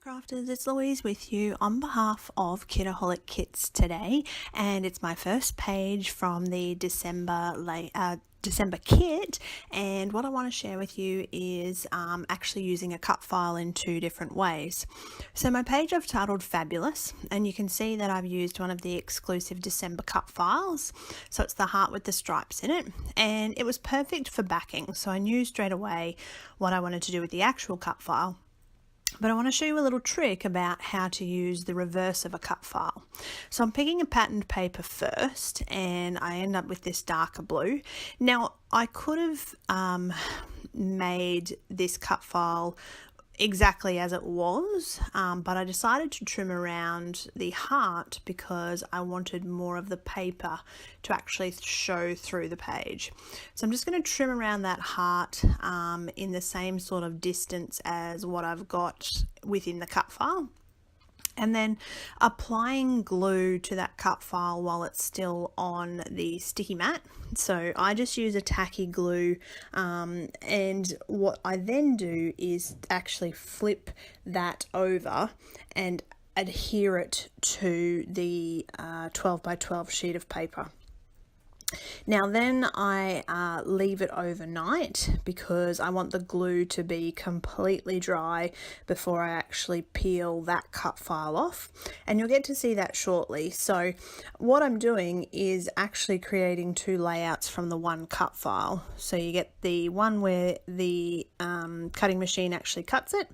Crafters, it's Louise with you on behalf of Kitaholic Kits today, and it's my first page from the December kit. And what I want to share with you is actually using a cut file in two different ways. So my page I've titled Fabulous, and you can see that I've used one of the exclusive December cut files. So it's the heart with the stripes in it, and it was perfect for backing, so I knew straight away what I wanted to do with the actual cut file. But I want to show you a little trick about how to use the reverse of a cut file. So I'm picking a patterned paper first, and I end up with this darker blue. Now I could have made this cut file exactly as it was, but I decided to trim around the heart because I wanted more of the paper to actually show through the page. So I'm just going to trim around that heart in the same sort of distance as what I've got within the cut file, and then applying glue to that cut file while it's still on the sticky mat. So I just use a tacky glue, and what I then do is actually flip that over and adhere it to the 12 by 12 sheet of paper. Now then I leave it overnight because I want the glue to be completely dry before I actually peel that cut file off, and you'll get to see that shortly. So what I'm doing is actually creating two layouts from the one cut file. So you get the one where the cutting machine actually cuts it,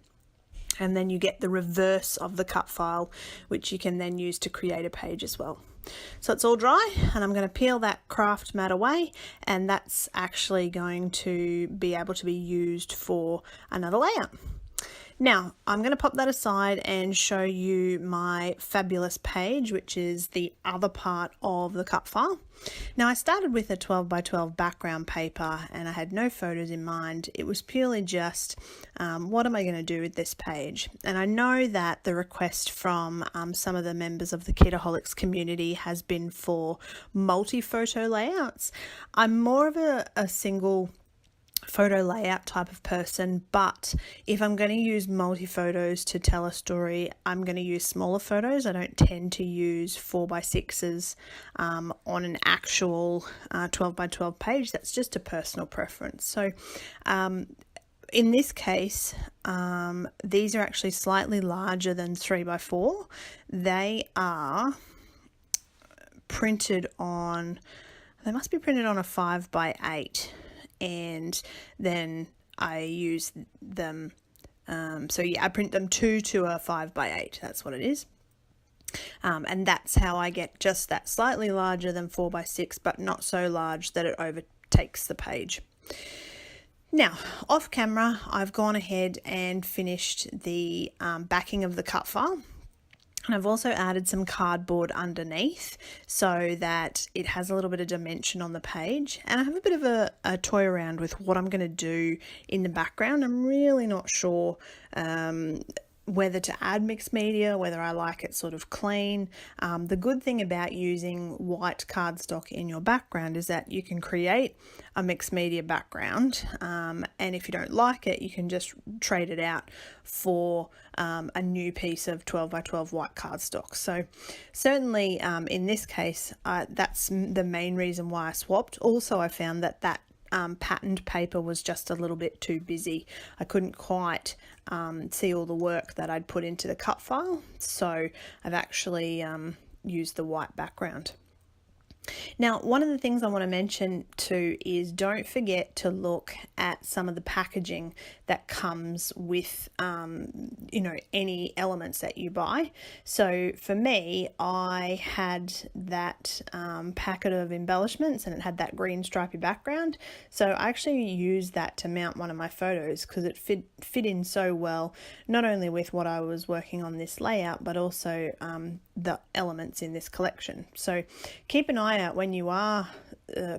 and then you get the reverse of the cut file, which you can then use to create a page as well. So it's all dry, and I'm going to peel that craft mat away, and that's actually going to be able to be used for another layout. Now I'm going to pop that aside and show you my fabulous page, which is the other part of the cut file. Now I started with a 12 by 12 background paper, and I had no photos in mind. It was purely just what am I going to do with this page? And I know that the request from some of the members of the Kitaholics community has been for multi-photo layouts. I'm more of a single photo layout type of person, but if I'm going to use multi photos to tell a story, I'm going to use smaller photos. I don't tend to use 4x6s on an actual 12 by 12 page. That's just a personal preference. So in this case, these are actually slightly larger than 3x4. They are printed on, they must be printed on a 5x8. And then I use them, so yeah, I print them 2 to a 5x8, that's what it is. And that's how I get just that slightly larger than 4x6, but not so large that it overtakes the page. Now, off camera, I've gone ahead and finished the backing of the cut file. And I've also added some cardboard underneath so that it has a little bit of dimension on the page. And I have a bit of a toy around with what I'm going to do in the background. I'm really not sure whether to add mixed media, whether I like it sort of clean. The good thing about using white cardstock in your background is that you can create a mixed media background, and if you don't like it, you can just trade it out for a new piece of 12 by 12 white cardstock. So certainly in this case, that's the main reason why I swapped. Also, I found that patterned paper was just a little bit too busy. I couldn't quite see all the work that I'd put into the cut file, so I've actually used the white background. Now, one of the things I want to mention too is don't forget to look at some of the packaging that comes with, any elements that you buy. So for me, I had that packet of embellishments, and it had that green stripy background. So I actually used that to mount one of my photos because it fit in so well, not only with what I was working on this layout, but also the elements in this collection. So keep an eye out when you are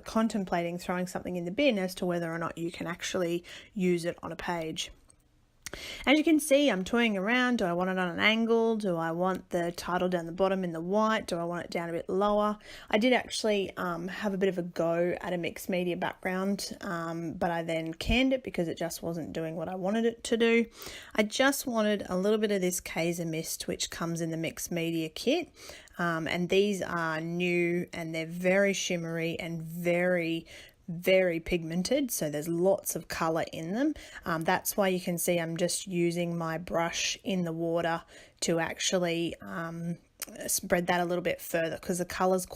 contemplating throwing something in the bin as to whether or not you can actually use it on a page. As you can see, I'm toying around. Do I want it on an angle? Do I want the title down the bottom in the white? Do I want it down a bit lower? I did actually have a bit of a go at a mixed media background, but I then canned it because it just wasn't doing what I wanted it to do. I just wanted a little bit of this Kaiser mist, which comes in the mixed media kit. And these are new and they're very shimmery and very pigmented, so there's lots of color in them. That's why you can see I'm just using my brush in the water to actually spread that a little bit further, because the color's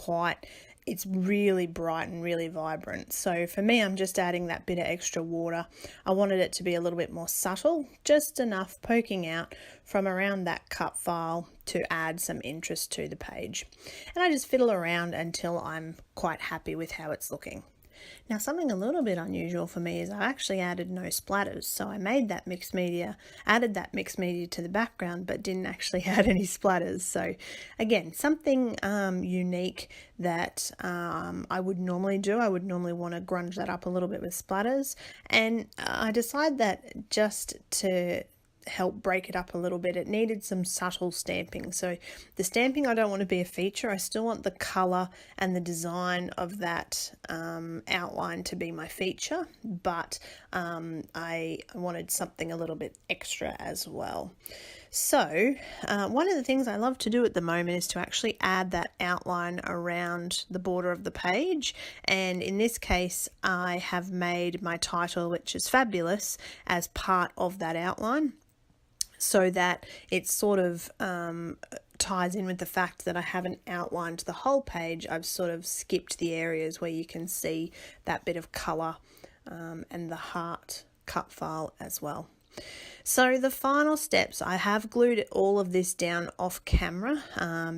it's really bright and really vibrant. So for me, I'm just adding that bit of extra water. I wanted it to be a little bit more subtle, just enough poking out from around that cut file to add some interest to the page. And I just fiddle around until I'm quite happy with how it's looking. Now, something a little bit unusual for me is I've actually added no splatters. So I made that mixed media, added that mixed media to the background, but didn't actually add any splatters. So again, something unique that I would normally do. I would normally want to grunge that up a little bit with splatters. And I decided that just to help break it up a little bit, it needed some subtle stamping. So the stamping, I don't want to be a feature. I still want the color and the design of that outline to be my feature, but I wanted something a little bit extra as well. So one of the things I love to do at the moment is to actually add that outline around the border of the page. And in this case, I have made my title, which is fabulous, as part of that outline, so that it sort of ties in with the fact that I haven't outlined the whole page. I've sort of skipped the areas where you can see that bit of colour and the heart cut file as well. So the final steps, I have glued all of this down off camera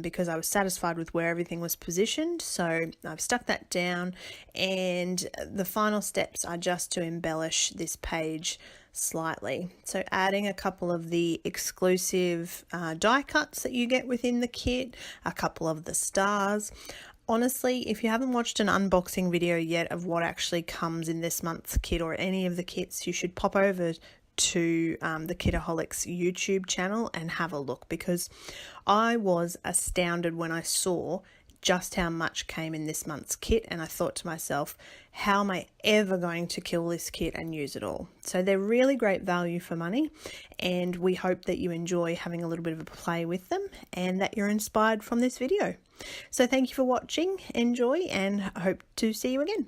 because I was satisfied with where everything was positioned. So I've stuck that down, and the final steps are just to embellish this page slightly. So adding a couple of the exclusive die cuts that you get within the kit, a couple of the stars. Honestly, if you haven't watched an unboxing video yet of what actually comes in this month's kit or any of the kits, you should pop over to the Kitaholics YouTube channel and have a look, because I was astounded when I saw just how much came in this month's kit, and I thought to myself, how am I ever going to kill this kit and use it all? So they're really great value for money, and we hope that you enjoy having a little bit of a play with them and that you're inspired from this video. So thank you for watching, enjoy, and I hope to see you again.